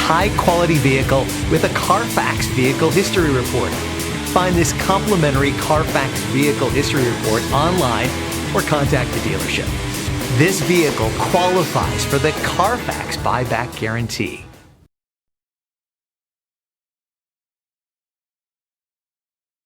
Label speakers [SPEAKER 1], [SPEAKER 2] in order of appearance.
[SPEAKER 1] high-quality vehicle with a Carfax Vehicle History Report. Find this complimentary Carfax Vehicle History Report online or contact the dealership. This vehicle qualifies for the Carfax Buyback Guarantee.